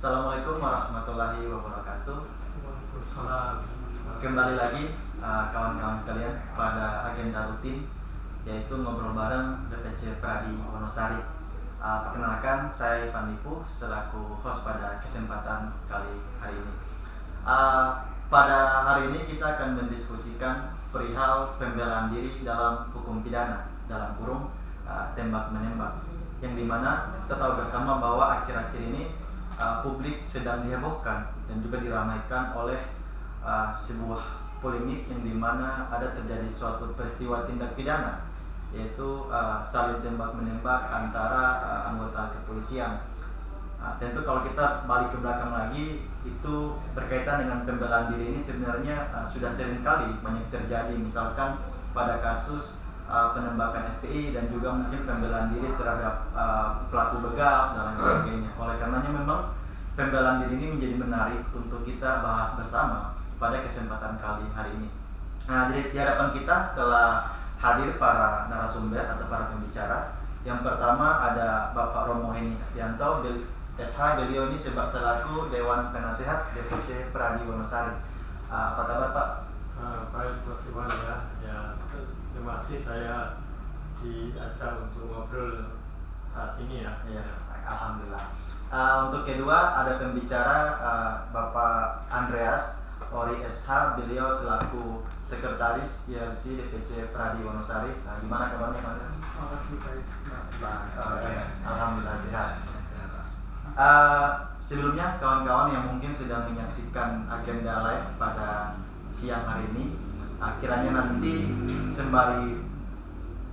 Assalamualaikum warahmatullahi wabarakatuh. Waalaikumsalam. Kembali lagi kawan-kawan sekalian pada agenda rutin, yaitu ngobrol bareng DPC Pradi Wonosari. Perkenalkan, saya Panipu selaku host pada kesempatan kali hari ini. Pada hari ini kita akan mendiskusikan perihal pembelaan diri dalam hukum pidana, dalam kurung tembak menembak, yang dimana kita tahu bersama bahwa akhir-akhir ini publik sedang dihebohkan dan juga diramaikan oleh sebuah polemik yang dimana ada terjadi suatu peristiwa tindak pidana, yaitu saling tembak menembak antara anggota kepolisian. Tentu kalau kita balik ke belakang lagi, itu berkaitan dengan pembelaan diri ini sebenarnya sudah sering kali banyak terjadi, misalkan pada kasus penembakan FPI dan juga mungkin pembelaan diri terhadap pelaku begal dan lain sebagainya. Oleh karenanya memang pembelaan diri ini menjadi menarik untuk kita bahas bersama pada kesempatan kali hari ini. Jadi di hadapan kita telah hadir para narasumber atau para pembicara. Yang pertama ada Bapak Romo Heni Astianto, SH, beliau ini selaku Dewan Penasehat DPC Pradi Wonosari. Apa kabar Pak? Baik, Mas Iwan ya. Terima kasih saya diajak untuk ngobrol saat ini ya. Alhamdulillah. Untuk kedua ada pembicara Bapak Andreas Ori SH, beliau selaku Sekretaris ILC DPC Pradi Wonosari. Gimana kabarnya Pak Andreas? Terima kasih, baik. Alhamdulillah sehat. Sebelumnya kawan-kawan yang mungkin sedang menyaksikan agenda live pada siang hari ini, kiranya nanti sembari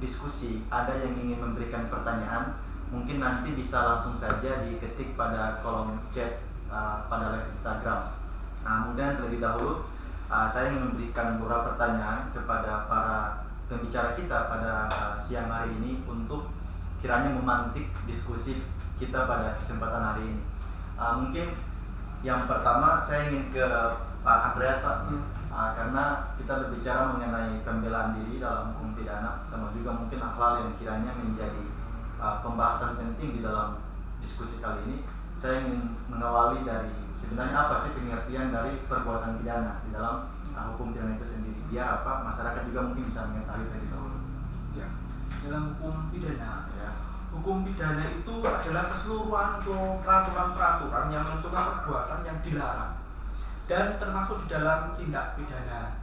diskusi ada yang ingin memberikan pertanyaan, mungkin nanti bisa langsung saja diketik pada kolom chat pada live Instagram. Kemudian terlebih dahulu saya ingin memberikan beberapa pertanyaan kepada para pembicara kita pada siang hari ini untuk kiranya memantik diskusi kita pada kesempatan hari ini. Mungkin yang pertama saya ingin ke Pak Andreas, Pak. Karena kita berbicara mengenai pembelaan diri dalam hukum pidana, sama juga mungkin hal yang kiranya menjadi pembahasan penting di dalam diskusi kali ini. Saya ingin mengawali dari sebenarnya apa sih pengertian dari perbuatan pidana di dalam hukum pidana itu sendiri, biar masyarakat juga mungkin bisa mengetahui dari dahulu. Ya, dalam hukum pidana itu adalah keseluruhan atau peraturan-peraturan yang menentukan perbuatan yang dilarang dan termasuk di dalam tindak pidana.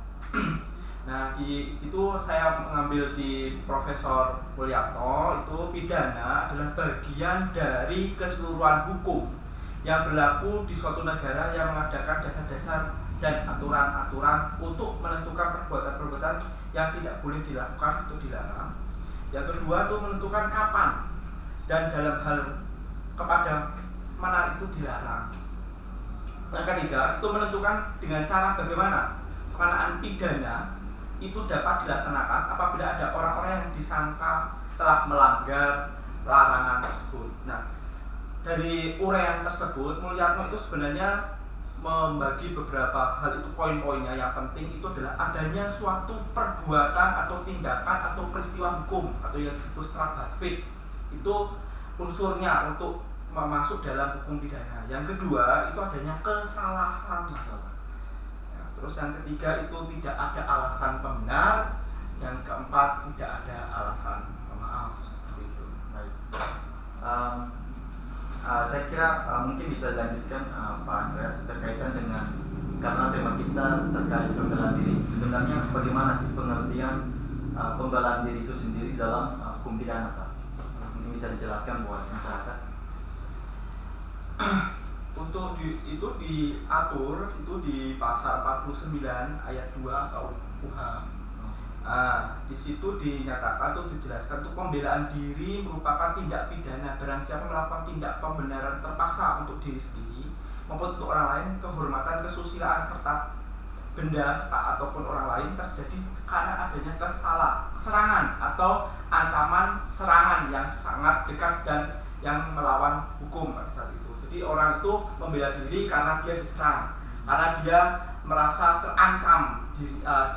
Nah, di situ saya mengambil di Profesor Mulyanto, itu pidana adalah bagian dari keseluruhan hukum yang berlaku di suatu negara yang mengadakan dasar-dasar dan aturan-aturan untuk menentukan perbuatan-perbuatan yang tidak boleh dilakukan atau dilarang. Yang kedua itu menentukan kapan dan dalam hal kepada mana itu dilarang. Yang ketiga itu menentukan dengan cara bagaimana pengenaan pidana itu dapat dilaksanakan apabila ada orang-orang yang disangka telah melanggar larangan tersebut. Nah, dari uraian tersebut Mulyanto itu sebenarnya membagi beberapa hal, itu poin-poinnya. Yang penting itu adalah adanya suatu perbuatan atau tindakan atau peristiwa hukum atau yang disebut secara hadfik, itu unsurnya untuk masuk dalam hukum pidana. Yang kedua itu adanya kesalahan. Ya, terus yang ketiga itu tidak ada alasan pembenar. Yang keempat tidak ada alasan pemaaf. Seperti itu. Baik. Saya kira mungkin bisa dilanjutkan Pak Andreas terkaitan dengan, karena tema kita terkait pembelaan diri. Sebenarnya bagaimana sih pengertian pembelaan diri itu sendiri dalam hukum pidana, Pak? Mungkin bisa dijelaskan buat masyarakat. Untuk itu diatur itu di pasal 49 ayat 2 KUH. Di situ dinyatakan atau dijelaskan untuk pembelaan diri merupakan tindak pidana barang siapa melakukan tindak pembenaran terpaksa untuk diri sendiri maupun untuk orang lain, kehormatan, kesusilaan serta benda ataupun orang lain terjadi karena adanya serangan atau ancaman serangan yang sangat dekat dan yang melawan hukum pada saat itu. Jadi orang itu membela diri karena dia diserang, karena dia merasa terancam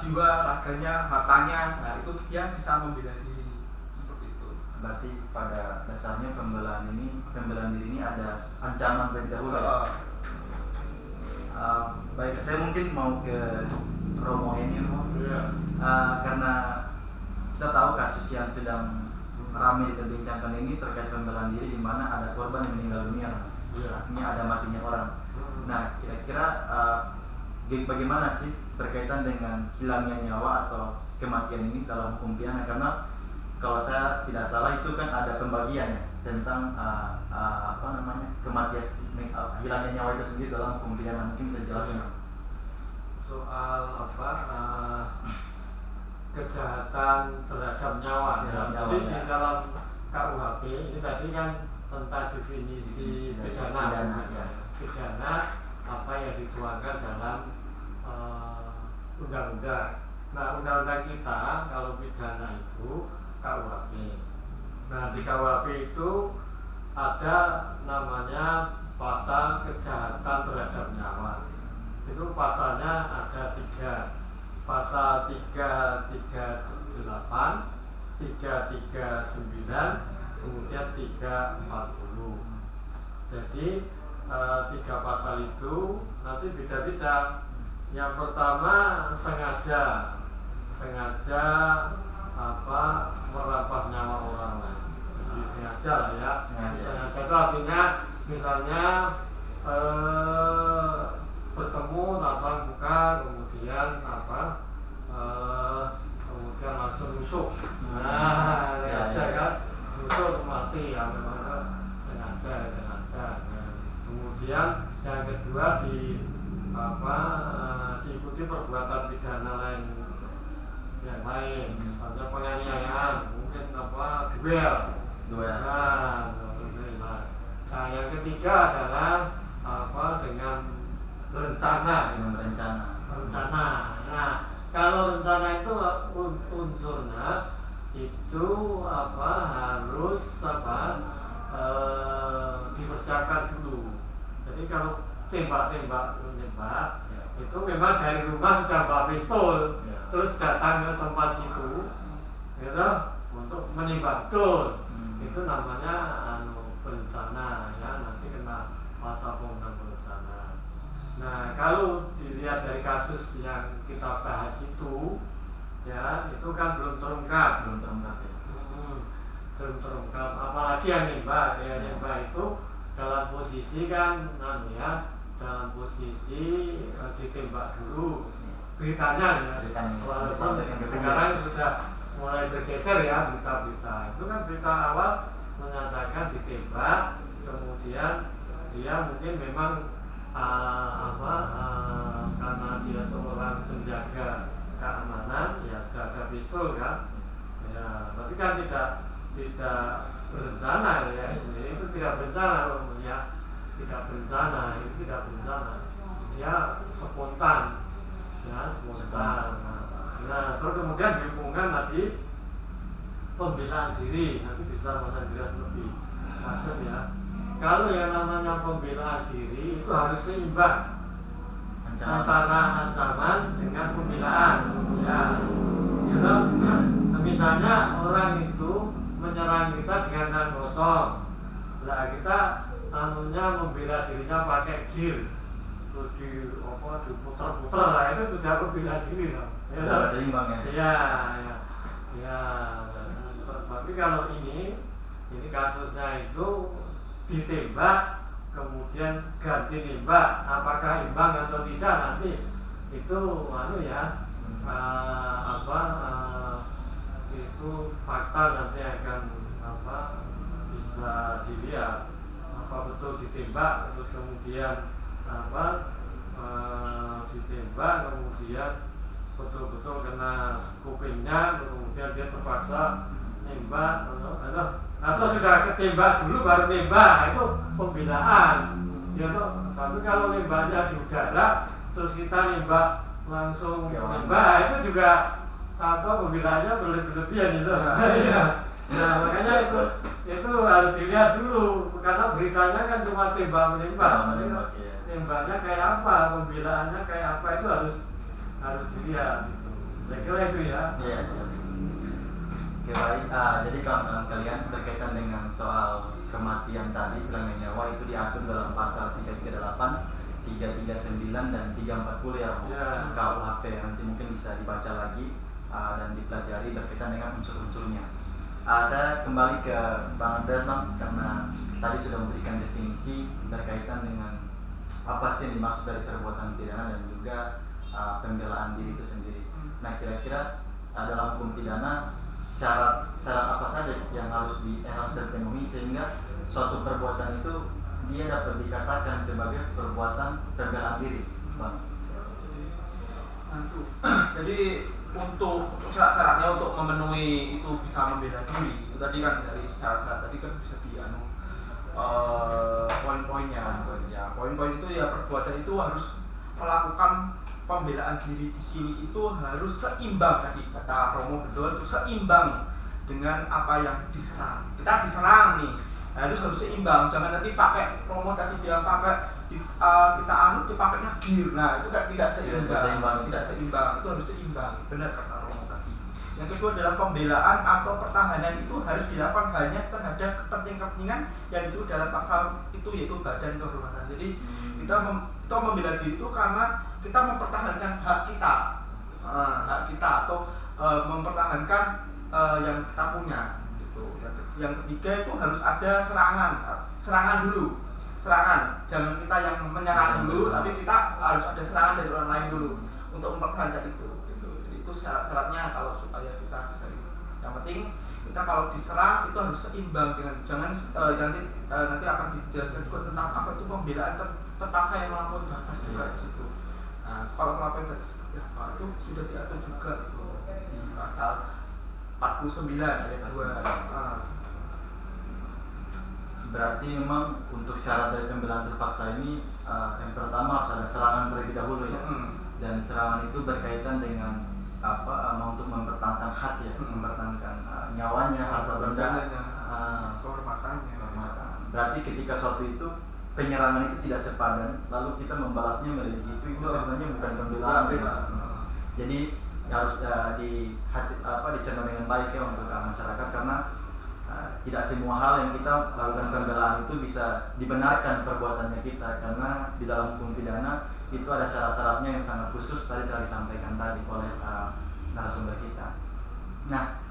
jiwa, raganya, hartanya. Nah, itu dia bisa membela diri seperti itu. berarti pada dasarnya pembelaan diri ini ada ancaman terlebih dahulu ya. Baik, saya mungkin mau ke Romo ini, Romo. Karena kita tahu kasus yang sedang ramai diperbincangkan ini terkait pembelaan diri, di mana ada korban yang meninggal dunia, artinya ada matinya orang. Nah, kira-kira bagaimana sih berkaitan dengan hilangnya nyawa atau kematian ini dalam hukum pidana? Karena kalau saya tidak salah itu kan ada pembagian ya tentang kematian, hilangnya nyawa itu sendiri dalam hukum pidana. Mungkin bisa jelaskan soal kejahatan terhadap nyawa. Jadi di dalam KUHP ini tadi kan tentang definisi pidana apa yang dituangkan dalam undang-undang. Nah, undang-undang kita kalau pidana itu KUHP. Nah, di KUHP itu ada namanya pasal kejahatan terhadap nyawa. Itu pasalnya ada 3. Pasal 338, 339, kemudian 340. Jadi 3 pasal itu nanti beda-beda. Yang pertama sengaja merampas nyawa orang lain. Jadi sengaja lah ya. Sengaja itu artinya misalnya bertemu tatap muka, kemudian kemudian langsung nusuk. Sengaja kan, nusuk mati ya, memang sengaja. Kemudian yang kedua diikuti perbuatan pidana lain yang lain, misalnya penganiayaan, mungkin duel. Nah, yang ketiga adalah dengan rencana. Nah, kalau rencana itu unsurnya itu harus dipersiapkan dulu. Jadi kalau menembak itu memang dari rumah sudah bawa pistol, terus datang ke tempat situ, gitu, untuk menembak betul. Itu namanya berencana ya, nanti kena pasal pembunuhan berencana. Nah, kalau dilihat dari kasus yang kita bahas itu, ya itu kan belum terungkap ya. Belum terungkap. Apalagi yang nembak itu dalam posisi kan, dalam posisi ditembak dulu. Beritanya ya. Walaupun sekarang sudah mulai bergeser ya berita-berita. Itu kan berita awal menyatakan ditembak, kemudian dia mungkin memang karena dia seorang penjaga keamanan, ya sudah ada pistol kan, ya. Tapi kan tidak berencana ya. Itu tidak berencana ya. Tidak berencana. Ya spontan. Nah, terus kemudian dihubungkan tadi pembelaan diri, nanti bisa menjelaskan lebih macam ya. Kalau yang namanya pembelaan diri itu harus seimbang antara ancaman dengan pembelaan. Ya, gitu. Misalnya orang itu menyerang kita dengan tangan kosong, lah kita membela dirinya pakai gear, terus diputer-puter, lah itu sudah membela diri lah. Ya, seimbang ya. Ya. Tapi kalau ini kasusnya itu ditembak, kemudian ganti nembak, apakah imbang atau tidak nanti itu itu fakta nanti akan bisa dilihat betul ditembak, terus kemudian ditembak, kemudian betul-betul kena kupingnya, kemudian dia terpaksa nembak atau sudah ketembak dulu baru nembak, itu pembelaan ya toh. Tapi kalau nembaknya di udara terus kita nembak langsung nembak, itu juga pembelaannya berlebihan gitu. Nah, makanya itu harus dilihat dulu, karena beritanya kan cuma tembak menembak. Nembaknya kayak apa, pembelaannya kayak apa, itu harus dilihat gitu. Saya kira itu ya. Yes. Oke baik, jadi kawan-kawan sekalian berkaitan dengan soal kematian tadi, hilangnya nyawa itu diatur dalam pasal 338, 339 dan 340 ya, KUHP. Nanti mungkin bisa dibaca lagi dan dipelajari berkaitan dengan unsur-unsurnya. Saya kembali ke Bang Andreas Bang, karena tadi sudah memberikan definisi berkaitan dengan apa sih yang dimaksud dari perbuatan pidana dan juga pembelaan diri itu sendiri. Nah, kira-kira dalam hukum pidana syarat apa saja yang harus terpenuhi sehingga suatu perbuatan itu dia dapat dikatakan sebagai perbuatan pembelaan diri, Bang? Jadi untuk syarat-syaratnya untuk memenuhi itu bisa membela diri itu tadi kan dari syarat-syarat tadi kan bisa poin-poinnya. Poin-poin itu ya perbuatan itu harus melakukan pembelaan diri di sini itu harus seimbang, tadi kata Romo betul, itu seimbang dengan apa yang diserang. Kita diserang nih, harus seimbang. Jangan nanti pakai Romo tadi bilang kita dipakainya gear. Nah, itu kan tidak seimbang. Tidak seimbang. Itu harus seimbang. Benar kata Romo tadi. Yang kedua adalah pembelaan atau pertahanan itu harus dilakukan hanya terhadap kepentingan yang disebut dalam pasal itu, yaitu badan kehormatan. Jadi kita membela diri itu karena kita mempertahankan hak kita, atau mempertahankan yang kita punya. Gitu. Yang ketiga itu harus ada serangan dulu. Jangan kita yang menyerang dulu, tapi kita harus ada serangan dari orang lain dulu untuk mempertahankan itu. Jadi itu syarat-syaratnya kalau supaya kita bisa itu. Yang penting kita kalau diserang itu harus seimbang dengan nanti akan dijelaskan juga tentang apa itu pembelaan terpaksa yang melampaui batas juga di situ. Nah, kalau melampaui batas seperti apa itu sudah diatur juga itu di pasal 49 ayat 2. Berarti memang untuk syarat dari pembelaan terpaksa ini yang pertama harus ada serangan terlebih dahulu ya. Dan serangan itu berkaitan dengan untuk mempertahankan hak ya, mempertahankan nyawanya, harta benda, kehormatannya. Berarti ketika suatu itu penyerangan itu tidak sepadan, lalu kita membalasnya melebihi itu sebenarnya bukan pembelaan. Jadi harus dicerna dengan baik ya untuk masyarakat, karena tidak semua hal yang kita lakukan pembelaan itu bisa dibenarkan perbuatannya kita, karena di dalam hukum pidana itu ada syarat-syaratnya yang sangat khusus tadi telah disampaikan tadi oleh narasumber kita. Nah,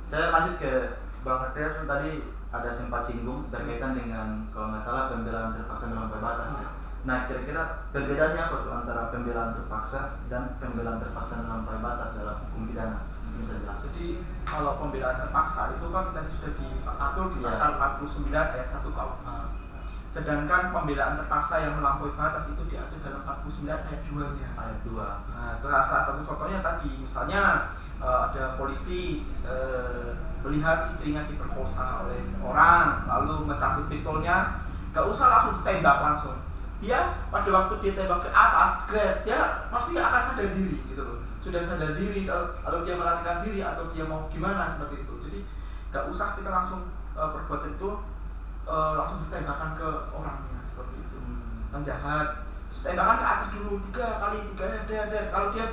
saya lanjut ke Bang Andreas. Tadi ada sempat singgung berkaitan dengan kalau nggak salah pembelaan terpaksa melampaui batas ya. Nah, kira-kira perbedaannya apa tuh antara pembelaan terpaksa dan pembelaan terpaksa melampaui batas dalam hukum pidana? Bisa jelas. Jadi kalau pembelaan terpaksa itu kan tadi sudah diatur di pasal 49 ayat 1 KUH. Sedangkan pembelaan terpaksa yang melampaui batas itu diatur dalam 49 ayat 2-nya. Ayat 2. Nah, salah satu contohnya tadi misalnya ada polisi melihat istrinya diperkosa oleh orang, lalu mencabut pistolnya, gak usah langsung ditembak langsung. Dia pada waktu dia tembak ke atas, dia pasti akan sadar diri gitu loh. Sudah sadar diri kalau dia melarikan diri atau dia mau gimana seperti itu. Jadi gak usah kita langsung perbuatan itu langsung ditembakkan ke orangnya seperti itu. Penjahat tembakan ke atas dulu 3 kali ada. Kalau dia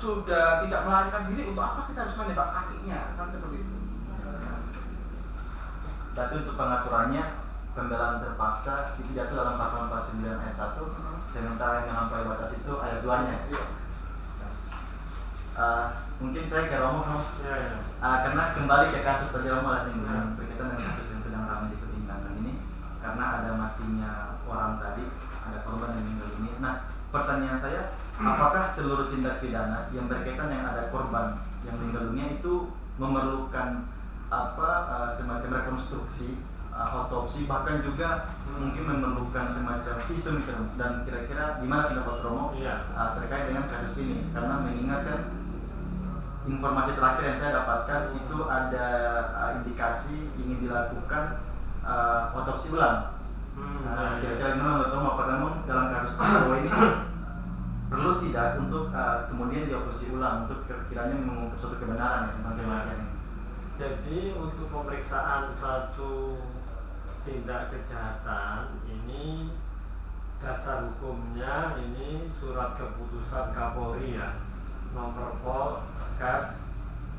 sudah tidak melarikan diri, untuk apa kita harus menembak kakinya, kan seperti itu. Tapi untuk pengaturannya pembelaan terpaksa itu diatur dalam pasal 49 ayat 1, sementara yang melampaui batas itu ayat 2-nya. Mungkin saya ke Romo. Karena kembali ke kasus tadi Romo langsung berkaitan dengan kasus yang sedang ramai dipertimbangkan ini, karena ada matinya orang tadi, ada korban yang meninggal ini. Nah, pertanyaan saya, apakah seluruh tindak pidana yang berkaitan yang ada korban yang meninggal dunia itu memerlukan semacam rekonstruksi, autopsi, bahkan juga mungkin memerlukan semacam visum, dan kira-kira gimana pendapat Romo terkait dengan kasus ini? Karena mengingatkan informasi terakhir yang saya dapatkan itu ada indikasi ingin dilakukan otopsi ulang. Kira-kira gimana menurut Romo? Apakah memang dalam kasus ini perlu tidak untuk kemudian diotopsi ulang untuk kiranya mengungkap suatu kebenaran tentang kematian ini? Jadi untuk pemeriksaan satu tindak kejahatan ini dasar hukumnya ini surat keputusan Kapolri ya, nomor Pol Sekar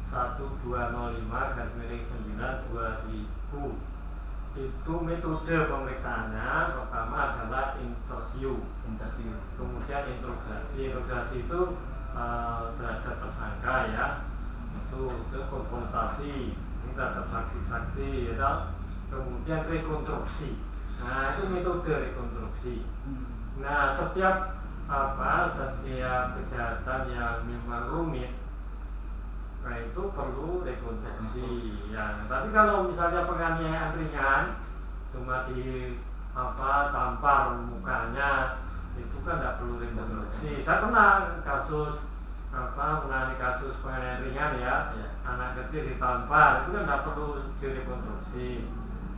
1 1205/9/2000. Itu metode pemeriksaannya pertama adalah interview, kemudian interogasi itu terhadap tersangka ya, itu konfrontasi terhadap saksi-saksi ya, kemudian rekonstruksi. Nah itu metode rekonstruksi. Nah setiap kejahatan yang memang rumit, nah itu perlu rekonstruksi ya. Tapi kalau misalnya penganiayaan ringan cuma tampar mukanya, itu kan tidak perlu rekonstruksi. Saya pernah menangani kasus penganiayaan ringan ya, anak kecil ditampar, itu kan tidak perlu direkonstruksi.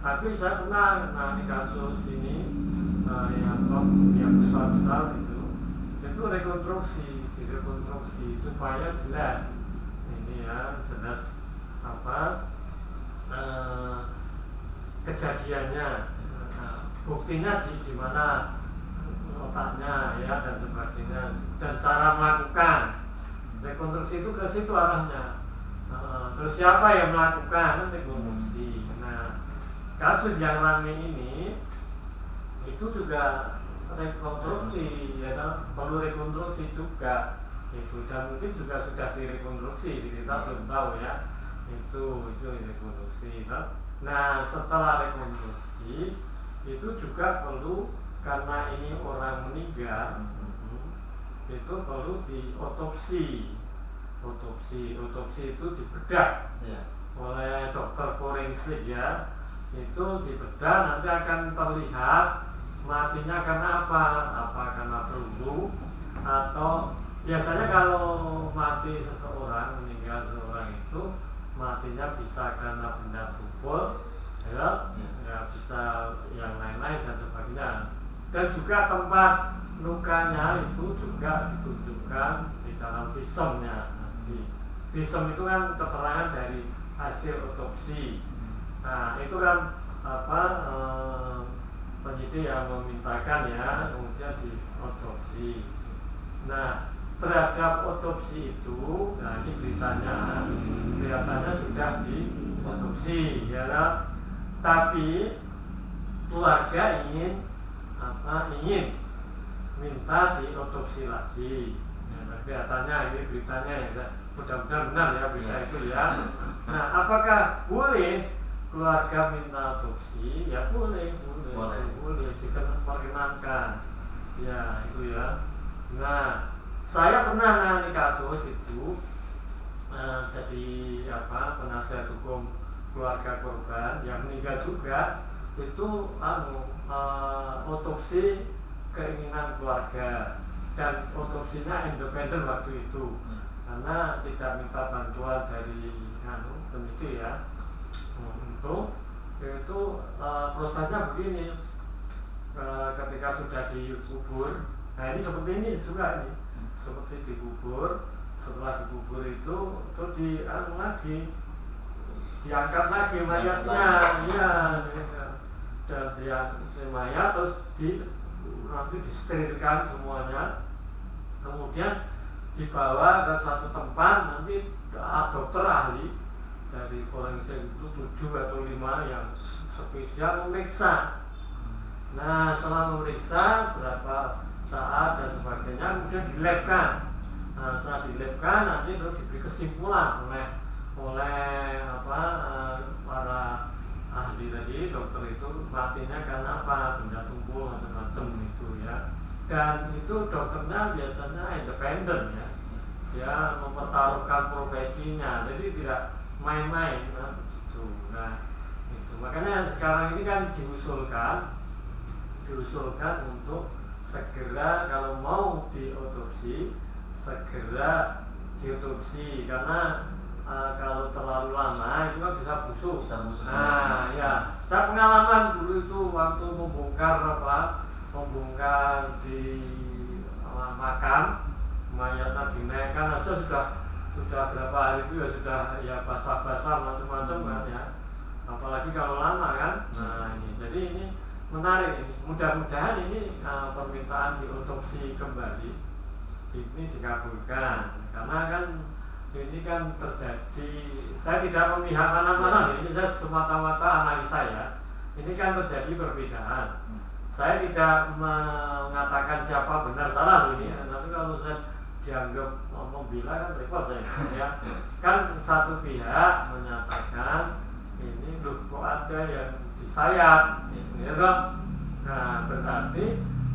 Tapi saya pernah menangani kasus ini yang besar itu rekonstruksi, direkonstruksi supaya jelas ini ya, jelas kejadiannya, buktinya di mana otaknya ya dan sebagainya, dan cara melakukan rekonstruksi itu ke situ arahnya. Terus siapa yang melakukan rekonstruksi. Nah kasus yang ramai ini itu juga rekonstruksi ya, perlu rekonstruksi juga itu, dan mungkin juga sudah direkonstruksi, kita belum tahu ya, itu rekonstruksi. Nah setelah rekonstruksi itu juga perlu, karena ini orang meninggal, itu perlu diotopsi. Otopsi itu dibedah oleh dokter forensik ya, itu dibedah, nanti akan terlihat matinya karena apa karena peluru, atau biasanya kalau mati seseorang, meninggal seseorang itu matinya bisa karena benda tumpul ya, bisa yang lain-lain dan sebagainya. Dan juga tempat lukanya itu juga ditunjukkan di dalam visumnya. Visum itu kan keterangan dari hasil otopsi. Nah itu kan penyidik yang memintakan ya, kemudian diotopsi. Nah terhadap otopsi itu, nah ini kelihatannya sudah diotopsi ya, tapi keluarga ingin minta diotopsi lagi. Ya, kelihatannya ini beritanya ya, mudah-mudahan benar ya berita itu ya. Nah apakah boleh keluarga minta otopsi? Ya boleh, diperkenankan ya itu ya. Nah saya pernah menangani kasus itu, jadi penasihat hukum keluarga korban yang meninggal juga, itu otopsi keinginan keluarga, dan otopsinya independen waktu itu, karena tidak minta bantuan dari penyidik ya. Untuk itu prosesnya begini, ketika sudah dikubur, nah ini seperti ini juga ini, seperti dikubur. Setelah dikubur itu diangkat lagi mayatnya ya, dan diangkat mayat, terus nanti disterilkan semuanya, kemudian dibawa ke satu tempat, nanti dokter ahli dari forensik itu 7 atau 5 yang spesial memeriksa. Nah setelah memeriksa berapa saat dan sebagainya, kemudian dilabkan. Nah setelah dilabkan nanti terus diberi kesimpulan oleh para ahli tadi, dokter itu matinya karena apa, benda tumpul macam-macam itu ya. Dan itu dokternya biasanya independen ya, dia mempertaruhkan profesinya, jadi tidak main-main gitu. Nah itu makanya sekarang ini kan diusulkan untuk segera, kalau mau diotopsi segera diotopsi, karena kalau terlalu lama itu kan bisa busuk. Nah ya, saya pengalaman dulu itu waktu membongkar di makam, mayatnya dinaikkan aja sudah berapa hari itu ya, sudah ya basah-basah macam-macam kan ya, apalagi kalau lama kan. Nah ini jadi ini menarik ini, mudah-mudahan ini permintaan diotopsi kembali ini dikabulkan, karena kan ini kan terjadi, saya tidak memihak mana-mana, ini saya semata-mata analisa ya. Ini kan terjadi perbedaan. Saya tidak mengatakan siapa benar salah ini, tapi kalau saya dianggap membela kan repot saya ya. Kan satu pihak menyatakan ini loh kok ada yang disayat, ya kan? Nah berarti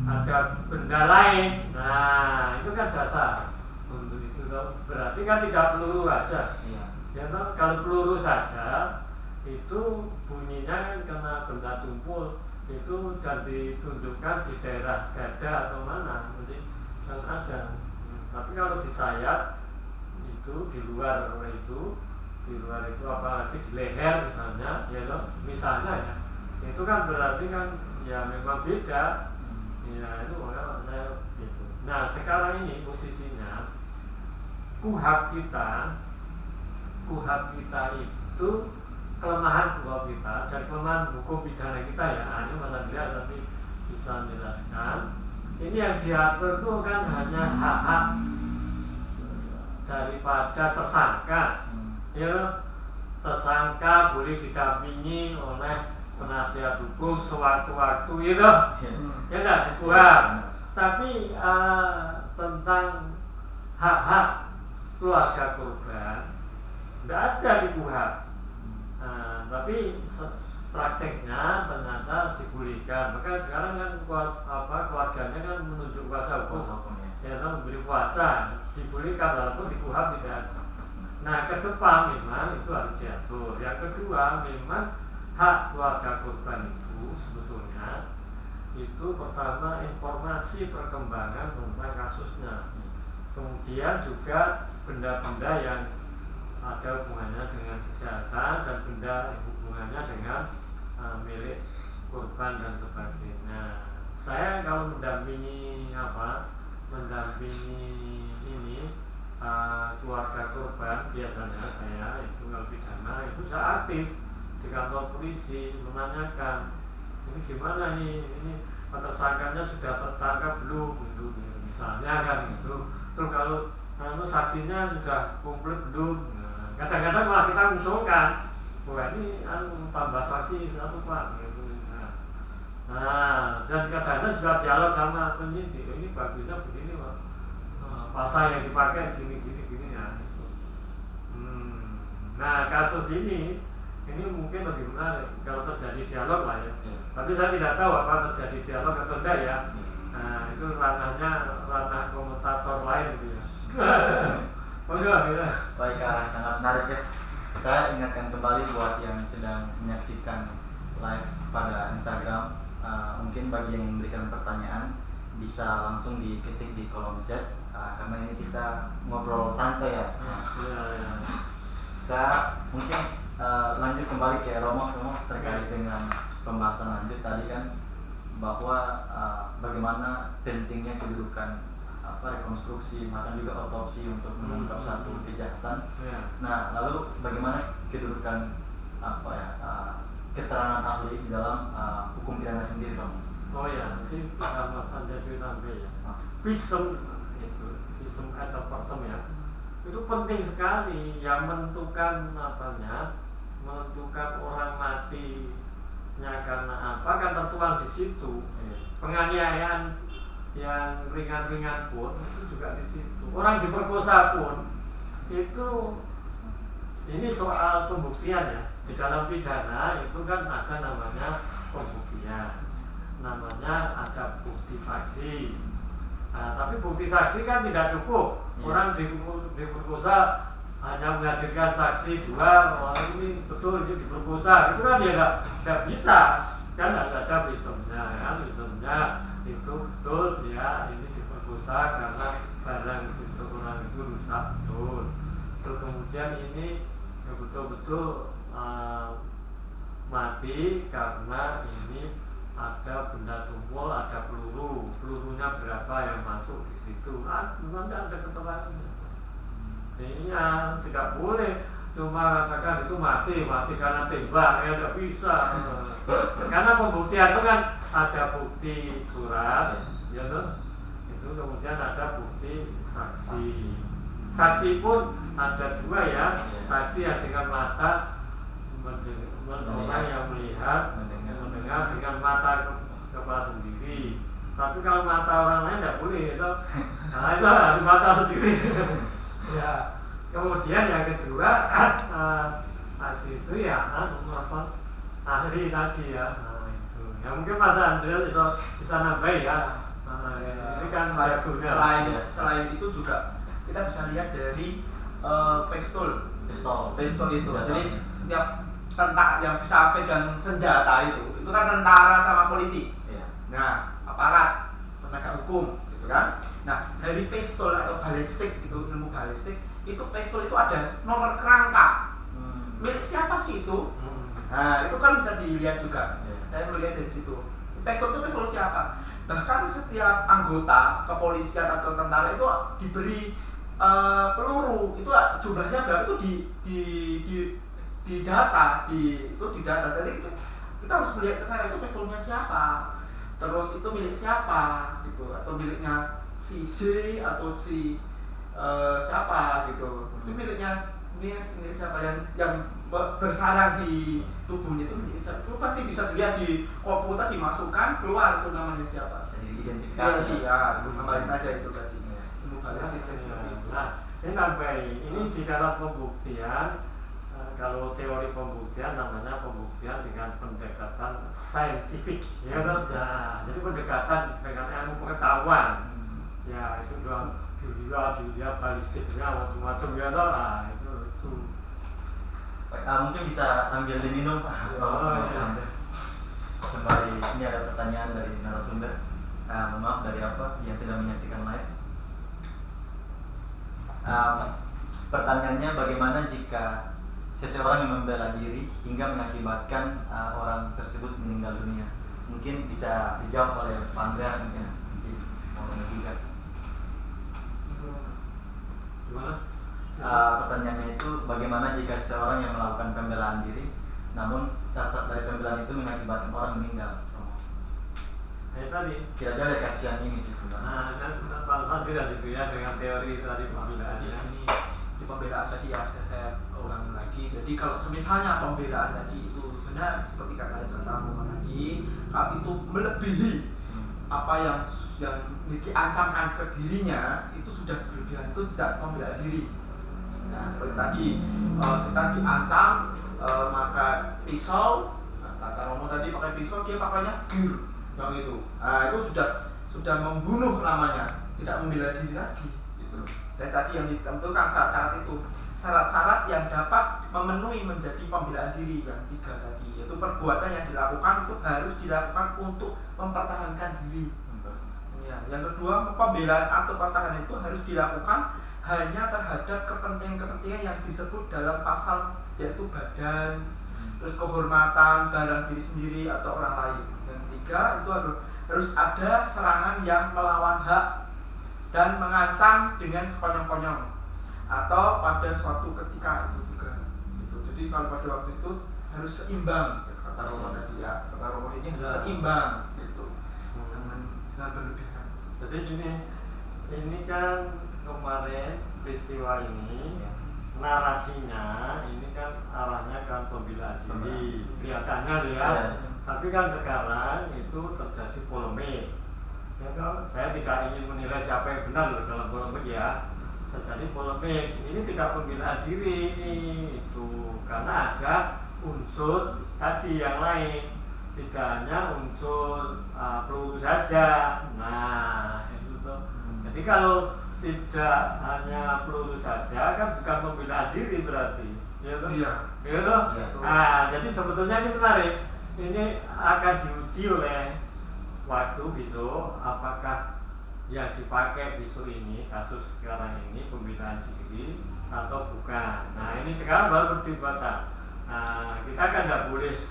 ada benda lain. Nah itu kan dasar untuk itu. Berarti kan tidak peluru aja. Ya kan? Kalau peluru saja itu bunyinya kan kena benda tumpul itu dan ditunjukkan di daerah dada atau mana nanti kan ada. Tapi kalau disayat itu di luar itu apalagi di leher misalnya ya loh, misalnya ya itu kan berarti kan ya memang beda ya itu makanya saya gitu. Nah sekarang ini posisinya kuhab kita itu kelemahan hukum kita dan kelemahan hukum pidana kita ya, ini Mas Andrea tapi bisa menjelaskan. Ini yang diatur itu kan hanya hak-hak daripada tersangka, ya tersangka boleh didampingi oleh penasihat hukum sewaktu-waktu itu, ya nggak dikurang. Tapi tentang hak-hak keluarga korban tidak ada di KUHP. Tapi prakteknya ternyata dibolehkan. Maka sekarang kan keluarganya kan menunjuk kuasa hukum, ya memberi kuasa dibolehkan walaupun di KUHP tidak ada. Nah ke depan memang itu harus diatur. Yang kedua memang hak keluarga korban itu sebetulnya itu pertama informasi perkembangan tentang kasusnya, kemudian juga benda-benda yang ada hubungannya dengan kesehatan dan benda hubungannya dengan milik korban dan sebagainya. Saya kalau mendampingi ini keluarga korban biasanya saya itu kalau pidana itu saya aktif di kantor polisi menanyakan ini gimana nih, ini tersangkanya sudah tertangkap belum gitu, misalnya kan gitu. Terus kalau saksinya sudah komplit belum. Kadang-kadang malah kita mengusulkan, wah ini tambah saksi satu Pak gitu. Nah, dan kadang-kadang juga dialog sama penyidik, ini bagusnya begini Pak, pasal yang dipakai gini ya. Nah kasus ini mungkin lebih menarik kalau terjadi dialog lah ya. Tapi saya tidak tahu apa terjadi dialog atau tidak ya. Nah itu ranah komentator lain gitu ya. Baik, sangat menarik ya. Saya ingatkan kembali buat yang sedang menyaksikan live pada Instagram, mungkin bagi yang memberikan pertanyaan bisa langsung diketik di kolom chat, karena ini kita ngobrol santai ya. Saya mungkin lanjut kembali ke Romo terkait dengan pembahasan lanjut tadi kan, bahwa bagaimana pentingnya kedudukan rekonstruksi bahkan juga otopsi untuk mengungkap satu kejahatan. Nah, lalu bagaimana kedudukan keterangan ahli di dalam hukum pidana sendiri, Bang? Oh ya, nanti Mas Anda cerita ya. Visum ad partem ya. Itu penting sekali yang menentukan orang matinya karena apa kan tertuang di situ. Penganiayaan yang ringan-ringan pun itu juga di situ. Orang diperkosa pun itu ini soal pembuktian ya. Di dalam pidana itu kan ada namanya pembuktian, namanya ada bukti saksi. Nah, tapi bukti saksi kan tidak cukup. Orang diperkosa hanya menghadirkan saksi dua, ini betul ini diperkosa, itu kan ya tidak bisa. Kan ada visumnya, itu betul ya ini diperkosa karena barang seseorang itu rusak betul. Terus kemudian ini betul-betul mati karena ini ada benda tumpul, ada pelurunya berapa yang masuk di situ. Nanti ada keterangannya. Ini tidak boleh cuma katakan itu mati karena tembak, ya tidak bisa. Karena pembuktian itu kan ada bukti surat, ya tuh. Itu kemudian ada bukti saksi. Saksi pun ada dua ya, saksi yang dengan mata orang yang melihat, mendengar dengan mata kepala sendiri. Tapi kalau mata orang lain tidak boleh itu. Nah itu harus mata sendiri. Ya. Kemudian yang kedua saksi itu ya ahli tadi ya. Nah, itu. Ya mungkin Mas Andreas bisa nambahin ya. Ini kan selain itu juga kita bisa lihat dari pistol itu. Jadi setiap tentara yang bisa pegang senjata itu kan tentara sama polisi. Nah, aparat penegak hukum gitu kan. Nah, dari pistol atau balistik itu, ilmu balistik itu pistol itu ada nomor kerangka. Milik siapa sih itu? Nah, itu kan bisa dilihat juga. Saya melihat dari situ. Pistol itu pistol siapa? Bahkan setiap anggota kepolisian atau tentara itu diberi peluru. Itu jumlahnya berapa itu di data. Jadi kita harus melihat ke sana itu pistolnya siapa. Terus itu milik siapa gitu, atau miliknya si J atau si siapa gitu. Itu milik siapa yang bersarang di tubuhnya itu milik siapa. Itu pasti bisa dilihat di komputer, dimasukkan keluar itu namanya siapa. Bisa diidentifikasi. Ya, kembali aja itu tadi. Nah, ini nambahin. Ini di dalam pembuktian. Kalau teori pembuktian namanya pembuktian dengan pendekatan saintifik, ya kan? Nah, jadi pendekatan dengan ilmu pengetahuan, ya itu juga balistiknya macam-macam ya toh. Nah, itu. Mungkin bisa sambil diminum sembari ini ada pertanyaan dari narasumber. Maaf dari yang sedang menyaksikan live. Pertanyaannya, bagaimana jika seseorang yang membela diri hingga mengakibatkan orang tersebut meninggal dunia? Mungkin bisa dijawab oleh Pak Andreas mungkin mau menegakkan. Gimana? Pertanyaannya itu, bagaimana jika seseorang yang melakukan pembelaan diri, namun dasar dari pembelaan itu mengakibatkan orang meninggal? Tadi. Kira-kira dari kasus yang ini sih sebenarnya. Nah, Pak Andreas itu ya dengan teori tadi pembelaan. Ini di pembelaan tadi ya saya ulangi lagi. Jadi kalau misalnya pembelaan tadi itu benar seperti kata tadi, kalau itu melebihi apa yang diancamkan ke dirinya, itu sudah berlebihan, itu tidak membela diri. Nah, seperti tadi kita diancam maka pisau, kata Romo tadi pakai pisau, dia pakainya gear yang itu. Nah, itu sudah membunuh namanya, tidak membela diri lagi gitu. Dan tadi yang ditentukan syarat-syarat itu, syarat-syarat yang dapat memenuhi menjadi pembelaan diri yang 3 tadi, yaitu perbuatan yang dilakukan itu harus dilakukan untuk mempertahankan diri. Ya, yang kedua, pembelaan atau pertahanan itu harus dilakukan hanya terhadap kepentingan-kepentingan yang disebut dalam pasal, yaitu badan, terus kehormatan, barang diri sendiri atau orang lain. Yang ketiga, itu harus ada serangan yang melawan hak dan mengancam dengan sekonyong-konyong atau pada suatu ketika itu juga gitu. Jadi kalau pada waktu itu harus seimbang, kata Romo tadi ya, kata Romo ini harus seimbang gitu, jangan berlebihan. Jadi ini kan kemarin peristiwa ini narasinya ini kan arahnya kan pembelaan diri kelihatannya ya. Tapi kan sekarang itu terjadi polemik. Ya kan, saya tidak ingin menilai siapa yang benar loh dalam polemik ya. Terjadi polemik. Ini tidak pembelaan diri ini itu karena ada unsur tadi yang lain. Tidak hanya unsur peluru saja. Nah, itu tuh. Jadi kalau tidak hanya peluru saja kan bukan pembelaan diri berarti. Ya toh? Iya. Ya toh? Nah, jadi sebetulnya ini menarik. Ini akan diuji oleh waktu besok, apakah yang dipakai besok ini, kasus sekarang ini pembelaan diri atau bukan. Nah, ini sekarang baru perdebatan. Nah, kita kan tidak boleh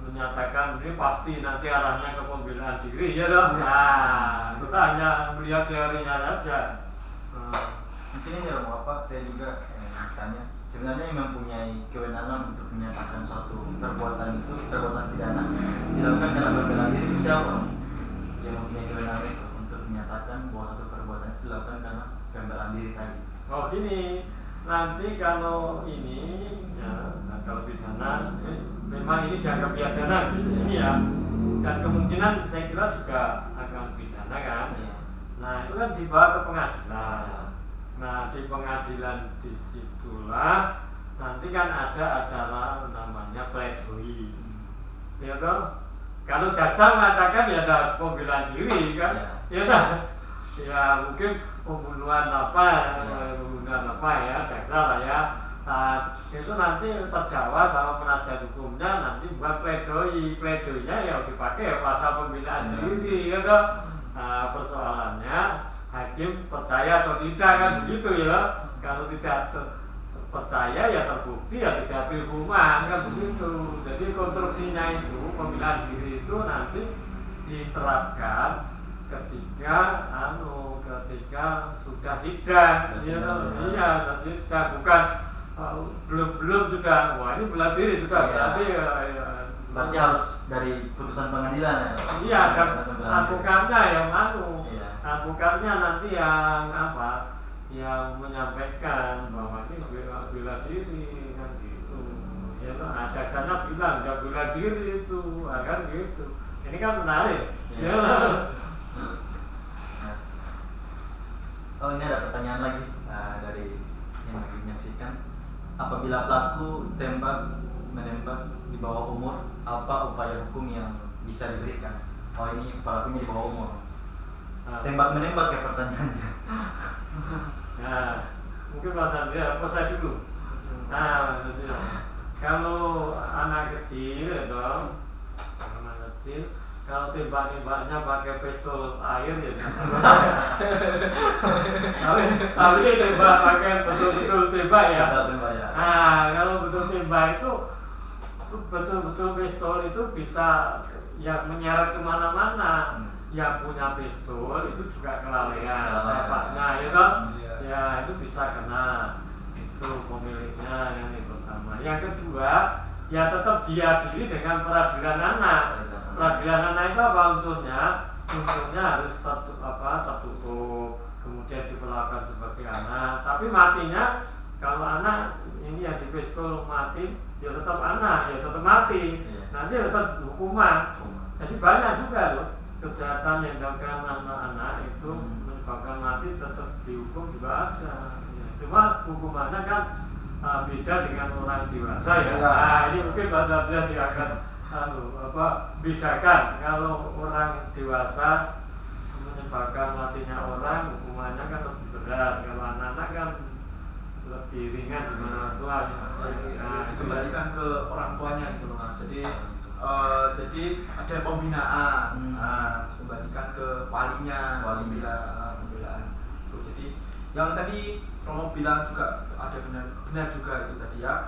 menyatakan ini pasti nanti arahnya ke pembelaan diri, ya dong. Nah, kita hanya melihat teorinya saja. Mungkin ini Romo apa? Saya juga tanya. Sebenarnya yang mempunyai kewenangan untuk menyatakan suatu perbuatan pidana dilakukan karena pembelaan diri itu siapa? Yang mempunyai kewenangan itu untuk menyatakan bahwa suatu perbuatan itu dilakukan karena pembelaan diri tadi. Oh gini, nanti kalau ini ya, nah kalau pidana memang ini dianggap pidana bisa ini ya, dan kemungkinan saya kira juga akan pidana kan. Nah itu kan dibawa ke pengadilan. Nah di pengadilan disitulah nanti kan ada acara namanya pledoi, ya toh. Kalau jaksa mengatakan ya ada pembelaan diri kan, ya toh. Ya mungkin pembunuhan apa ya jaksa lah ya. Nah, itu nanti terdakwa sama penasihat hukumnya nanti buat pledoinya ya dipakai pasal pembelaan diri ya toh. Nah, persoalannya hakim percaya atau tidak kan begitu ya. Kalau tidak percaya ya terbukti ya dijatuhi hukuman kan begitu. Jadi konstruksinya itu pembelaan diri itu nanti diterapkan ketika sudah sidang, iya sidang, bukan belum juga. Wah ini bela diri juga berarti berarti harus dari putusan pengadilan ya. Iya, dan advokatnya yang advokatnya nanti yang yang menyampaikan bahwa ini bela diri kan gitu. Ya jaksanya bilang nggak bela diri itu, kan gitu. Ini kan menarik. Ya. Oh ini ada pertanyaan lagi dari yang lagi menyaksikan. Apabila pelaku menembak di bawah umur, apa upaya hukum yang bisa diberikan? Oh ini pelakunya di bawah umur. Tembak menembak ya pertanyaannya. Nah mungkin Mas Andrea apa saya dulu. Nah kalau anak kecil ya dong, anak kecil. Kalau tembak-tembaknya pakai pistol air ya tapi ini tembak pakai betul-betul tembak ya. Nah kalau betul tembak itu betul-betul pistol itu bisa yang menyeret kemana-mana. Yang punya pistol itu juga kelalaian tembaknya ya kan? Ya itu bisa kena itu pemiliknya yang pertama. Yang kedua ya tetap diadili dengan peradilan anak. Peradilan anak itu apa unsurnya? Unsurnya harus tertutup, kemudian diperlakukan sebagai anak. Tapi matinya kalau anak ini yang di pistol mati, ya tetap anak, ya tetap mati. Nanti tetap hukuman. Jadi banyak juga loh kejahatan yang dilakukan anak-anak itu menyebabkan mati tetap dihukum juga ada. Cuma hukumannya kan beda dengan orang dewasa ya. Nah ini mungkin Pak Satria sih akan bedakan. Kalau orang dewasa menyebabkan matinya orang hukumannya kan lebih berat. Kalau anak-anak kan lebih ringan dengan orang tua. Nah, dikembalikan ke orang tuanya itu loh Mas. Jadi ada pembinaan. Dikembalikan ke walinya, pembelaan. Jadi yang tadi Romo bilang juga ada benar juga itu tadi ya.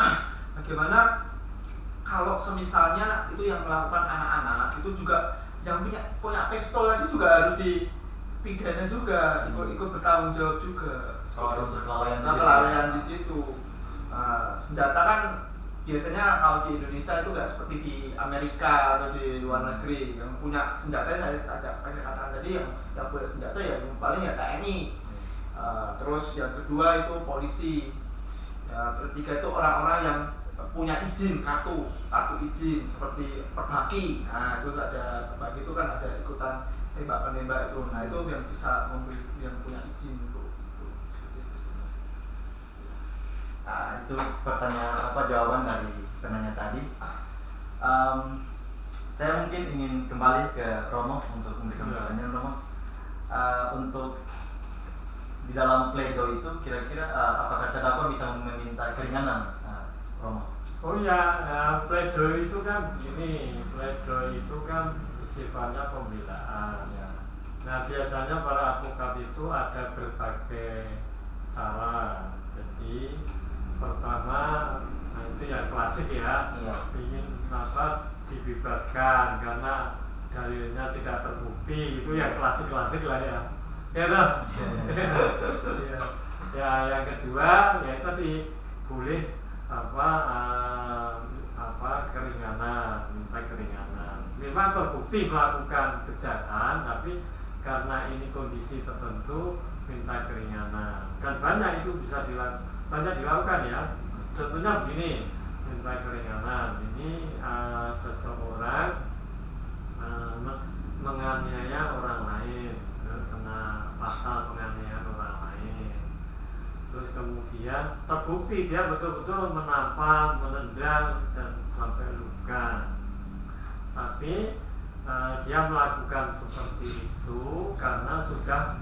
Bagaimana kalau semisalnya itu yang melakukan anak-anak itu juga yang punya pistol lagi juga harus dipidana juga, ikut bertanggung jawab juga. Soal kelalaian di situ. Senjata kan biasanya kalau di Indonesia itu nggak seperti di Amerika atau di luar negeri yang punya senjata. Saya katakan tadi yang punya senjata ya yang paling ya TNI. Terus yang kedua itu polisi. Ketiga itu orang-orang yang punya izin kartu izin seperti Perbaki. Nah itu ada Perbaki itu kan ada ikutan tembak penembak itu. Nah itu yang bisa yang punya izin untuk itu pertanyaan jawaban dari penanya tadi. Saya mungkin ingin kembali ke Romo untuk memberikan pertanyaan Romo. Untuk di dalam pledoi itu kira-kira apakah terdakwa bisa meminta keringanan, Romo? Oh ya, pledoi itu kan begini, pledoi itu kan sifatnya pembelaan. Nah biasanya para advokat itu ada berbagai cara. Jadi pertama itu yang klasik ya, ingin dibebaskan karena dalilnya tidak terbukti, itu yang klasik lah ya. Ya yang kedua ya tadi boleh keringanan, minta keringanan. Memang terbukti melakukan kejahatan, tapi karena ini kondisi tertentu minta keringanan. Dan banyak itu bisa dilakukan banyak dilakukan ya. Contohnya begini, minta keringanan ini seseorang menganiaya orang lain, kena pasal penganiayaan orang lain. Terus kemudian terbukti dia betul-betul menampar, menendang dan sampai luka. Tapi dia melakukan seperti itu karena sudah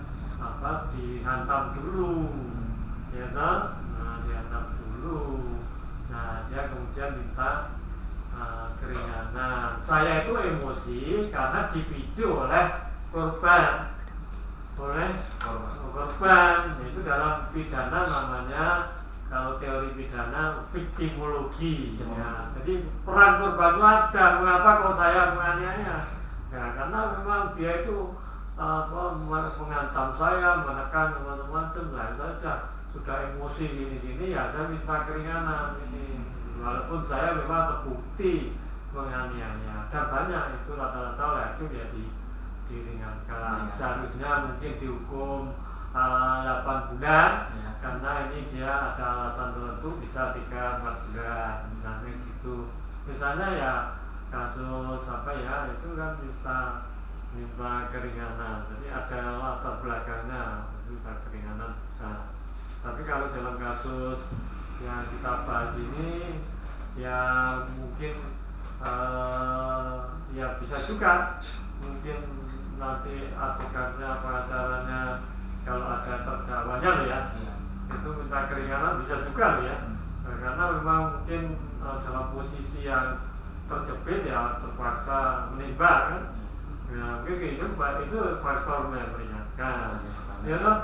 dihantam dulu, ya kan? Dihantam dulu. Nah, dia kemudian minta keringanan. Saya itu emosi karena dipicu oleh korban, itu dalam pidana namanya, kalau teori pidana victimologi ya. Jadi peran korban itu ada. Mengapa kok saya menganiaya? Ya karena memang dia itu mengancam saya, menekan macam-macam. Nah, saya sudah emosi gini-gini ya, saya minta keringanan ini. Walaupun saya memang terbukti menganiaya, dan banyak itu rata-rata itu ya diringankan. Seharusnya mungkin dihukum 8 bulan ya, karena ini dia ada alasan tertentu, bisa 3-4 bulan misalnya gitu. Misalnya ya kasus itu kan minta keringanan, jadi ada latar belakangnya, minta keringanan bisa. Tapi kalau dalam kasus yang kita bahas ini ya mungkin ya bisa juga mungkin nanti advokatnya, pengacaranya, kalau ada terdakwanya loh ya, itu minta keringanan bisa juga loh ya. Karena memang mungkin dalam posisi yang terjepit ya, terpaksa menembak kan. Ya mungkin itu faktor meringankan. Ya toh,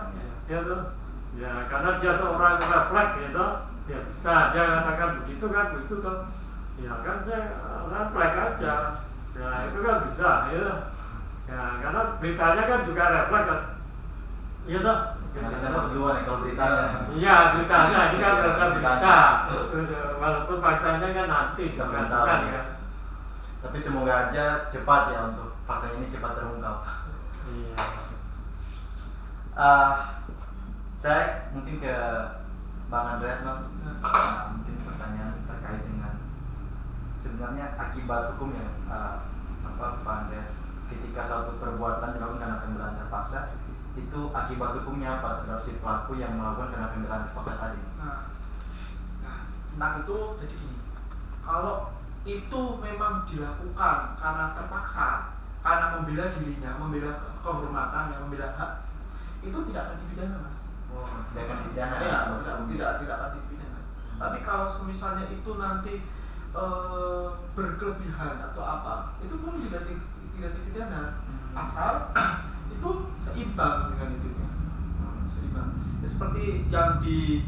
ya toh. Ya karena dia seorang refleks gitu, ya bisa dia katakan begitu kan, begitu toh. Ya kan saya refleks aja. Ya itu kan bisa, ya. Ya karena beritanya kan juga refleks kan. Iya toh. Nah, kita berdua nih kalau beritanya. Iya, beritanya ini kan berita. Walaupun faktanya kan nanti kita kan ya. Tapi semoga aja cepat ya, untuk faktanya ini cepat terungkap. Iya. Saya mungkin ke Bang Andreas, Bang. Mungkin pertanyaan terkait dengan sebenarnya akibat hukumnya, Pak Andreas, ketika suatu perbuatan dilakukan karena pembelaan terpaksa, itu akibat hukumnya apa terhadap si pelaku yang melakukan karena pembelaan terpaksa tadi? Nah itu jadi gini, kalau itu memang dilakukan karena terpaksa, karena membela dirinya, membela kehormatannya, membela hak, itu tidak akan dipidana, Mas. Tidak akan dipidana. Ya, tidak akan dipidana. Tapi kalau misalnya itu nanti berkelebihan atau apa, itu pun tidak dipidana, asal itu seimbang dengan itu ya. Seimbang. Ya, seperti yang di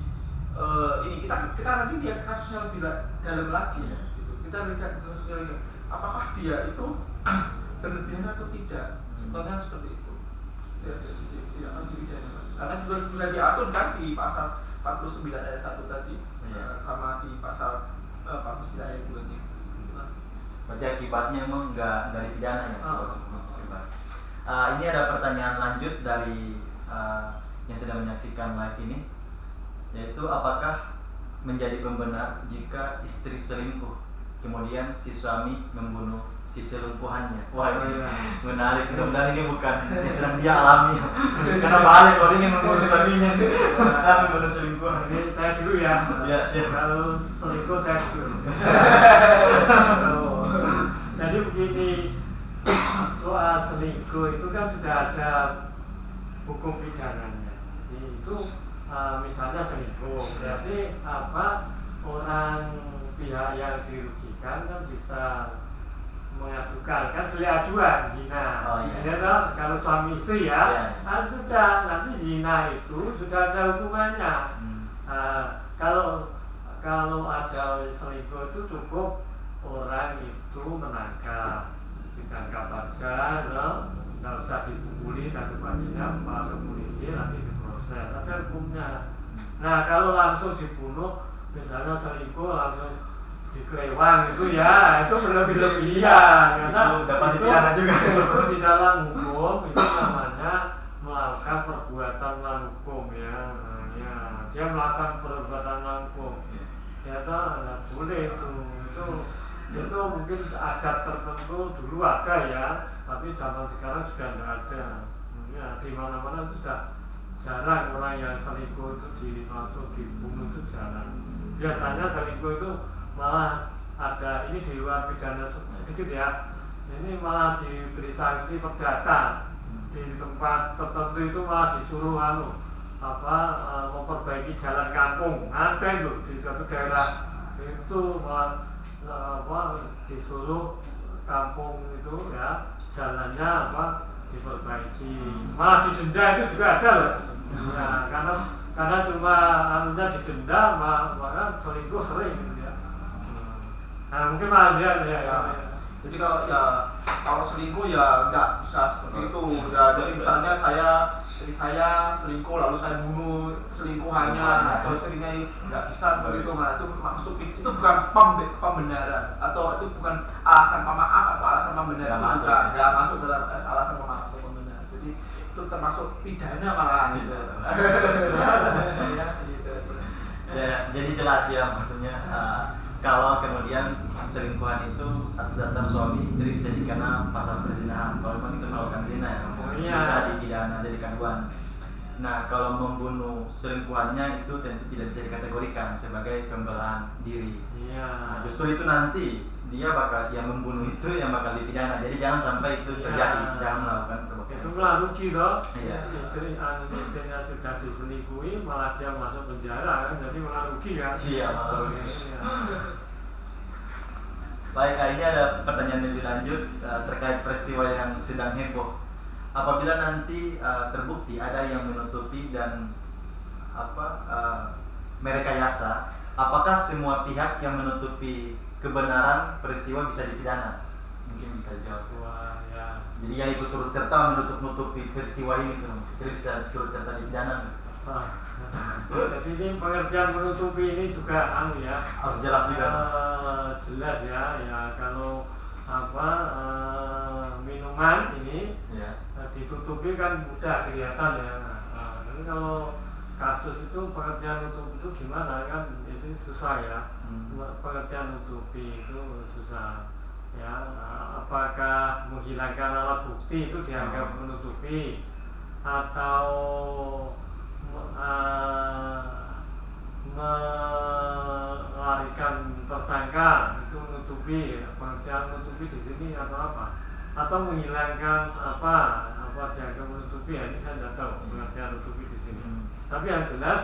ini kita nanti lihat kasusnya lebih dalam lagi ya. Gitu. Kita lihat kasusnya lagi. Apakah dia itu berlebihan atau tidak? Contohnya seperti itu. Tidak akan dipidana. Karena sudah diatur kan di pasal 49 ayat 1 tadi, sama di pasal 49 ayat 2-nya. Berarti akibatnya emang nggak dipidana ya? Ini ada pertanyaan lanjut dari yang sedang menyaksikan live ini, yaitu apakah menjadi pembenar jika istri selingkuh kemudian si suami membunuh si selingkuhannya? Wah, ini menarik. Mudah-mudahan ini bukan yang sedang dia alami, karena bahaya kalau dia ingin membunuh suaminya, membunuh selingkuhan. Ini saya dulu ya. Ya, siap. Kalau selingkuh saya dulu. Jadi begini, soal selingkuh itu kan sudah ada hukum pidananya. Jadi itu misalnya selingkuh, berarti orang pihak yang dirugikan kan bisa mengadukan, kan delik aduan zina. Kalau suami istri ya, sudah nanti zina itu sudah ada hukumannya. Kalau ada selingkuh itu cukup orang itu ditangkap aja, nggak usah dipukuli dan sebagainya, malah ke polisi nanti diproses, ada hukumnya. Nah kalau langsung dibunuh, misalnya selingkuh langsung dikelewang itu ya, itu berlebih-lebihan, karena itu dapat dipidana juga. Itu di dalam hukum itu namanya melakukan perbuatan melawan hukum ya. Dia dia melakukan perbuatan langkung, ternyata nggak boleh itu mungkin adat tertentu dulu ada ya, tapi zaman sekarang sudah nggak ada. Ya, di mana-mana sudah jarang orang yang selingkuh itu langsung dibunuh, itu jarang. Biasanya selingkuh itu malah ada ini di luar pidana sedikit ya, ini malah diberi sanksi perdata. Di tempat tertentu itu malah disuruh memperbaiki jalan kampung. Ada itu di suatu daerah itu malah disuruh kampung itu ya jalannya diperbaiki, malah didenda, itu juga ada loh. Ya, karena cuma didenda maka selingkuh sering gitu ya. Nah mungkin malah dia ya. Jadi kalau selingkuh ya nggak bisa seperti itu ya. Jadi misalnya istri saya selingkuh lalu saya bunuh selingkuhannya atau istrinya, nggak bisa seperti itu. Nah, itu maksud itu bukan pembenaran atau itu bukan alasan pemaaf atau alasan pembenaran, itu bukan, nggak masuk dalam alasan pemaaf atau pembenaran. Jadi itu termasuk pidana malah gitu. Ya, jadi jelas ya maksudnya. Kalau kemudian selingkuhan itu atas dasar suami istri bisa dikena pasal perzinahan. Kalau memang itu melakukan zina ya, bisa dipidana jadi kandungan. Nah, kalau membunuh selingkuhannya itu tentu tidak bisa dikategorikan sebagai pembelaan diri. Nah, justru itu nanti dia yang membunuh itu yang bakal dipidana. Jadi jangan sampai itu terjadi, jangan melakukan perbuatan. Itu malah rugi loh. Iya. Istrinya sudah diselingkuhi malah dia masuk penjara kan, jadi malah rugi kan. Iya, malah rugi. Baik, ini ada pertanyaan lebih lanjut terkait peristiwa yang sedang heboh. Apabila nanti terbukti ada yang menutupi dan merekayasa, apakah semua pihak yang menutupi kebenaran peristiwa bisa dipidana? Mungkin bisa jawab. Wah, ya. Jadi yang ikut turut serta menutupi peristiwa ini itu bisa turut serta dipidana. Jadi ini pengertian menutupi ini juga harus jelas juga. Jelas ya kalau minuman ini ditutupi kan mudah kelihatan ya. Jadi kalau kasus itu pengertian nutupi itu gimana kan, itu susah ya. Pengertian nutupi itu susah ya. Apakah menghilangkan alat bukti itu dianggap menutupi, atau melarikan tersangka itu menutupi? Pengertian menutupi di sini atau apa? Atau menghilangkan dianggap menutupi, ya ini saya tidak tahu pengertian menutupi di sini. Tapi yang jelas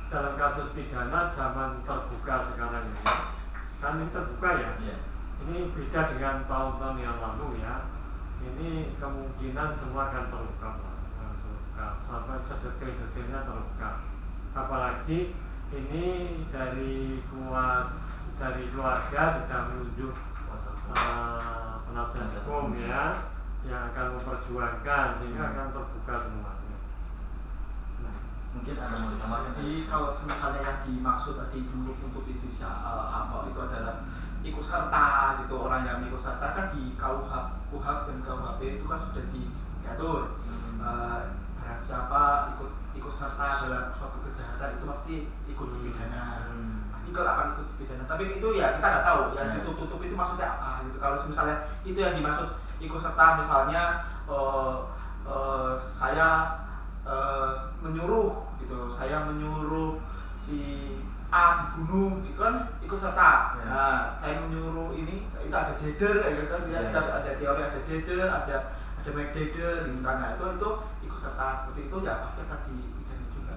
dalam kasus pidana zaman terbuka sekarang ini, kan ini terbuka ya. Ini beda dengan tahun-tahun yang lalu ya. Ini kemungkinan semua akan terbuka sampai sedetil-detilnya terbuka. Apalagi ini dari keluarga sudah menunjuk penasihat hukum ya, yang akan memperjuangkan, sehingga akan terbuka semuanya. Mungkin ada mau ditambahkan. Jadi kalau misalnya yang dimaksud tadi untuk itu itu adalah ikut serta gitu, orang yang ikut serta kan di KUHP dan KUHP itu kan sudah diatur. Siapa ikut serta dalam suatu kejahatan itu pasti ikut dipidana, pasti akan ikut dipidana. Tapi itu ya kita nggak tahu yang ditutup itu maksudnya apa gitu. Kalau misalnya itu yang dimaksud ikut serta, misalnya saya menyuruh gitu, saya menyuruh si A dibunuh, itu kan ikut serta. Nah, saya menyuruh ini, itu ada deder, ada teori, ada deder, ada McDader gitu kan. Nah, itu ikut serta seperti itu ya pasti akan dipidana juga.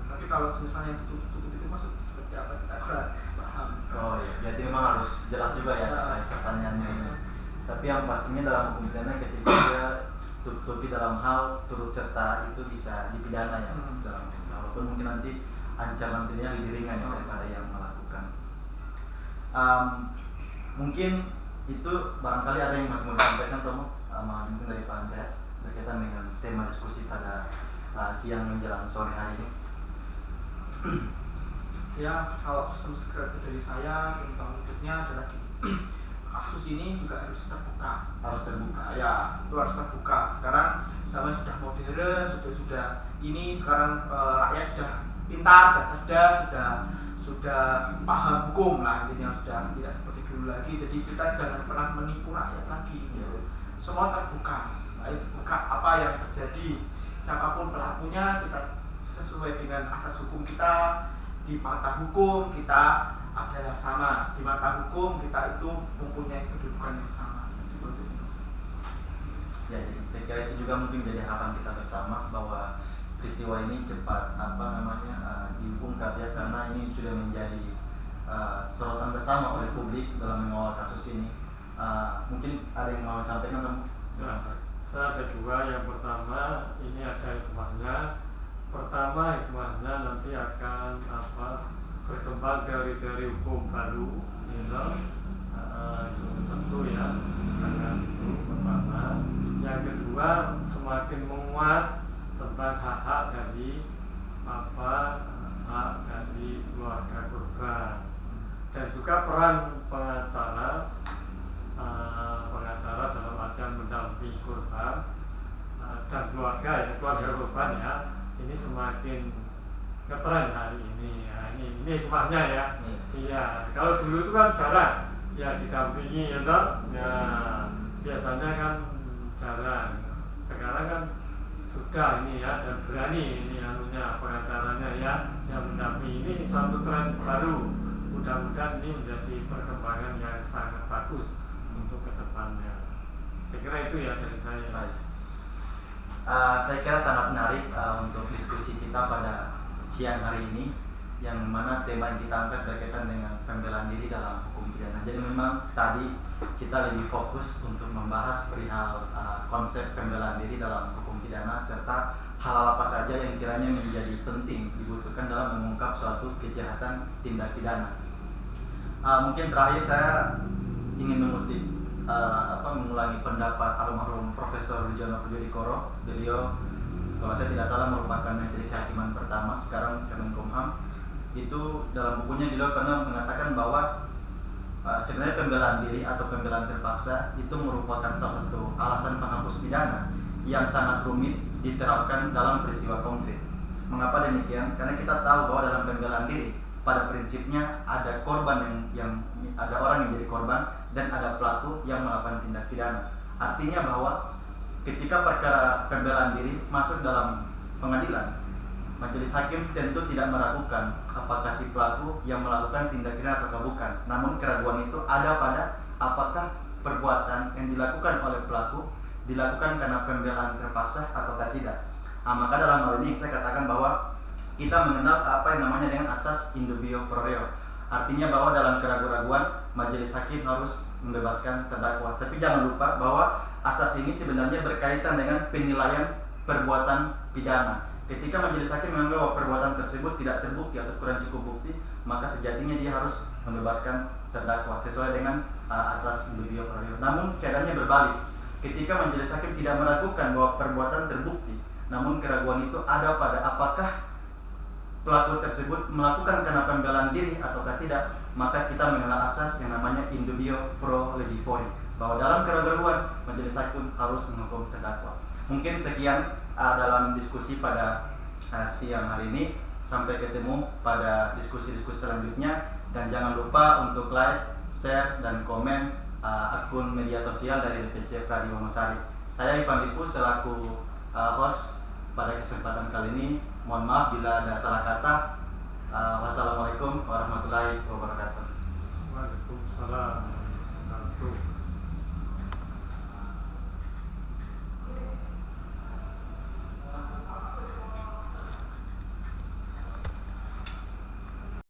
Tapi kalau misalnya yang ditutup itu maksud seperti apa kita kurang paham. Oh iya, jadi memang harus jelas juga ya pertanyaannya ini. Tapi yang pastinya dalam hukum pidana ketika dia tutupi dalam hal turut serta itu bisa dipidana ya. Walaupun mungkin nanti ancaman pidananya lebih ringan ya daripada yang melakukan. Mungkin itu barangkali ada yang masih mau disampaikan, Romo, mungkin dari Pak Andreas berkaitan dengan tema diskusi pada siang menjelang sore hari ini. Ya, kalau subscribe dari saya tentang berikutnya adalah kasus ini juga harus terbuka. Ya, itu harus terbuka. Sekarang zaman sudah modern, sudah ini sekarang rakyat sudah pintar, cerdas, sudah paham hukum lah, intinya sudah tidak seperti dulu lagi. Jadi kita jangan pernah menipu rakyat lagi gitu. Semua terbuka, baik buka apa yang terjadi, siapapun pelakunya kita sesuai dengan asas hukum kita. Di mata hukum kita adalah sama, di mata hukum kita itu mempunyai kedudukan yang sama. Seperti itu. Ya, jadi saya kira itu juga mungkin menjadi harapan kita bersama bahwa peristiwa ini cepat diungkap ya, karena ini sudah menjadi sorotan bersama oleh publik dalam mengawal kasus ini. Mungkin ada yang mau sampaikan Bang? Saya ada dua. Yang pertama, ini ada hikmahnya. Pertama, hikmahnya nanti akan berkembang teori-teori hukum baru, tentu ya. Karena itu pertama. Yang kedua, semakin menguat tentang hak-hak dari hak dari keluarga korban, dan juga peran pengacara dalam artian mendampingi korban dan keluarga korban ya. Ini semakin ngetren hari ini ya, ini hikmahnya ya. Iya, kalau dulu itu kan jarang ya didampingi ya, biasanya kan jarang. Sekarang kan sudah ini ya, dan berani ini pengacaranya ya yang mendampingi. Ini suatu tren baru. Mudah-mudahan ini menjadi perkembangan yang sangat bagus untuk kedepannya. Saya kira itu ya dari saya. Saya kira sangat menarik untuk diskusi kita pada siang hari ini, yang mana tema yang kita angkat berkaitan dengan pembelaan diri dalam hukum pidana. Jadi memang tadi kita lebih fokus untuk membahas perihal konsep pembelaan diri dalam hukum pidana, serta hal apa saja yang kiranya menjadi penting dibutuhkan dalam mengungkap suatu kejahatan tindak pidana. Mungkin terakhir saya ingin mengutip mengulangi pendapat almarhum Profesor Wijono Pujodikoro. Beliau, kalau saya tidak salah, merupakan Menteri Kehakiman pertama, sekarang Kemenkumham. Itu dalam bukunya beliau pernah mengatakan bahwa sebenarnya pembelaan diri atau pembelaan terpaksa itu merupakan salah satu alasan penghapus pidana yang sangat rumit diterapkan dalam peristiwa konkret. Mengapa demikian? Karena kita tahu bahwa dalam pembelaan diri pada prinsipnya ada korban yang ada orang yang jadi korban dan ada pelaku yang melakukan tindak pidana. Artinya bahwa ketika perkara pembelaan diri masuk dalam pengadilan, majelis hakim tentu tidak meragukan apakah si pelaku yang melakukan tindak pidana atau bukan. Namun keraguan itu ada pada apakah perbuatan yang dilakukan oleh pelaku dilakukan karena pembelaan terpaksa atau tidak. Maka dalam hal ini saya katakan bahwa kita mengenal apa yang namanya dengan asas in dubio pro reo. Artinya bahwa dalam keraguan-raguan majelis hakim harus membebaskan terdakwa. Tapi jangan lupa bahwa asas ini sebenarnya berkaitan dengan penilaian perbuatan pidana. Ketika majelis hakim menganggap bahwa perbuatan tersebut tidak terbukti atau kurang cukup bukti, maka sejatinya dia harus membebaskan terdakwa sesuai dengan asas in dubio pro reo. Namun keadaannya berbalik. Ketika majelis hakim tidak meragukan bahwa perbuatan terbukti, namun keraguan itu ada pada apakah pelaku tersebut melakukan karena pembelaan diri ataukah tidak, maka kita mengenal asas yang namanya in dubio pro lege fori, bahwa dalam keraguan majelis hakim harus menghukum terdakwa. Mungkin sekian dalam diskusi pada siang hari ini. Sampai ketemu pada diskusi-diskusi selanjutnya, dan jangan lupa untuk like, share, dan komen akun media sosial dari DPC Pradi Wonosari. Saya Ivan Lipu selaku host pada kesempatan kali ini. Mohon maaf bila ada salah kata. Wassalamualaikum warahmatullahi wabarakatuh. Waalaikumsalam.